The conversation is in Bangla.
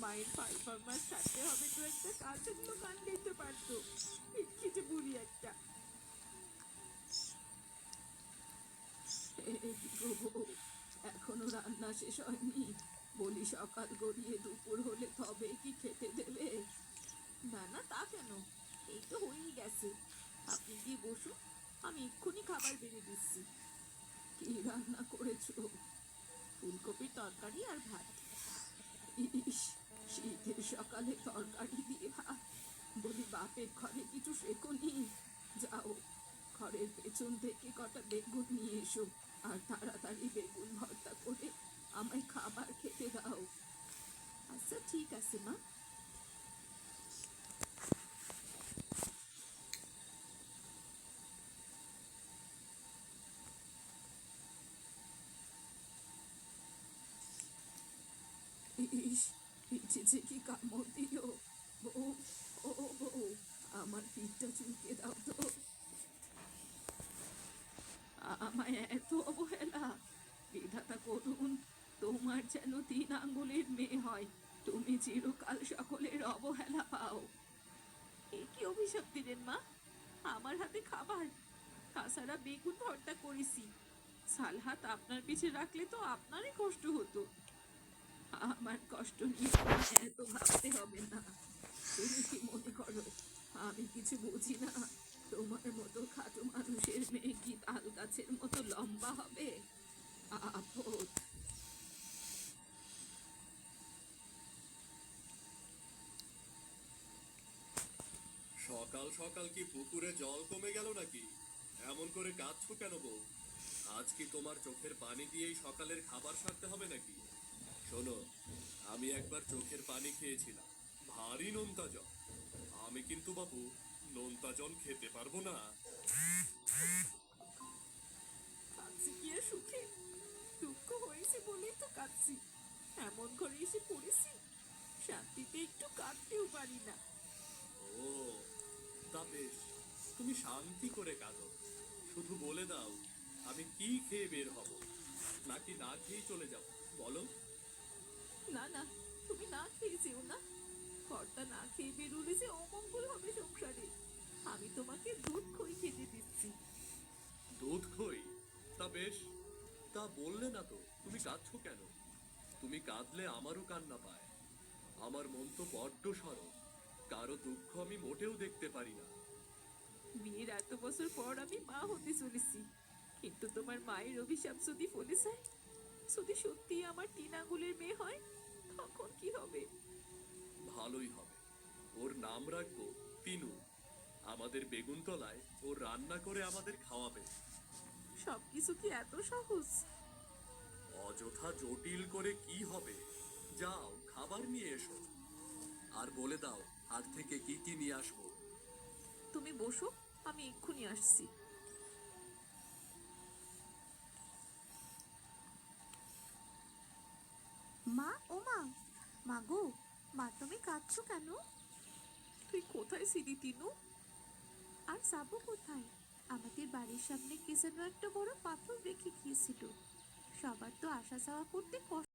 মায়ের পারফরমেন্স ছাড়তে হবে তো একটা কাজের গান গাইতে পারতো। খিটখিটে বুড়ি একটা। এই কি গো বউ, এখনো রান্না শেষ হয়নি? বলি সকাল গড়িয়ে দুপুর হলে তবে কি খেতে দেবে? না না, তা কেন, এই তো হয়েই গেছে। আপনি গিয়ে বসুন, আমি এক্ষুনি খাবার বেড়ে দিচ্ছি। কি রান্না করেছো? ফুলকপির তরকারি আর ভাত। ইস, শীতের সকালে তরকারি দিয়ে ভাত? বলি বাপের ঘরে কিছু শেখোনি? যাও, ঘরের পেছন থেকে কটা বেগুন নিয়ে এসো, আর তাড়াতাড়ি বেগুন ভর্তা করে আমায় খাবার খেতে দাও। আচ্ছা ঠিক আছে মা। ইস, পিঠে যে কি কামড় দিল! বউ, ও বউ, আমার পিঠটা চুলকে দাও তো। আমায় এত অবহেলা! বিধাতা করুন, তোমার যেন 3 আঙ্গুলের মেয়ে হয়, তুমি চিরকাল সকলের অবহেলা পাও। এ কি অভিশাপ দিলেন মা? আমার হাতে খাবার, তাছাড়া বেগুন ভর্তা করেছি। সালহাত আপনার পিছে রাখলে তো আপনারই কষ্ট হতো। আমার কষ্ট নিয়ে তোমায় এত ভাবতে হবে না। তুমি কি মনে করো আমি কিছু বুঝি না? তোমার মতো খাটো মানুষের মেয়ে কি তাল গাছের মতো লম্বা হবে? আপদ! সকাল সকাল কি পুকুরে জল কমে গেল নাকি? এমন করে কাঁদছো কেন বউ? আজ কি তোমার চোখের পানি দিয়েই সকালের খাবার সারতে হবে নাকি? শোনো, আমি একবার চোখের পানি খেয়েছিলাম, ভারী নোনতা জল। আমি কিন্তু বাবু নোনতা জল খেতে পারবো না। কাঁদছি কি আর সুখে? দুঃখ হয়েছে বলেই তো কাঁদছি। এমন ঘরে এসে পড়েছি, শান্তিতে একটু কাঁদতেও পারি না। ও, তা বেশ, তুমি শান্তি করে কাঁদো। শুধু বলে দাও, আমি কি খেয়ে বের হব, নাকি না খেয়েই চলে যাব? বলো। না না, তুমি না খেয়ে যেও না। কর্তা না খেয়ে বেরোলে যে অমঙ্গল হবে সংসারে। আমি তোমাকে দুধ খই খেতে দিচ্ছি। দুধ খই? তা বেশ, তা বললে না তো তুমি কাঁদছো কেন? তুমি কাঁদলে আমারও কান্না পায়। আমার মন তো বড্ড সরল, কারো দুঃখ আমি মোটেও দেখতে পারি না। বিয়ের এত বছর পর আমি মা হতে চলেছি, কিন্তু তোমার মায়ের অভিশাপ যদি ফলে যায়, যদি সত্যি আমার 3 আঙ্গুলের মেয়ে হয়, তখন কি হবে? ভালোই হবে, ওর নাম রাখবো তিনু। আমাদের বেগুনতলায় ও রান্না করে আমাদের খাওয়াবে। সবকিছু কি এত সহজ? অযথা জটিল করে কি হবে? যাও খাবার নিয়ে এসো, আর বলে দাও হাট থেকে কি কি নিয়ে আসবো। তুমি বসো, আমি এক্ষুনি আসছি। মা, ও মা, মা গো, মা তুমি কাঁদছো কেন? তুই কোথায় ছিলি তিনু? আর যাবো কোথায়? আমাদের বাড়ির সামনে কে যেন একটা বড় পাথর রেখে গিয়েছিল। সবার তো আসা যাওয়া করতে কষ্ট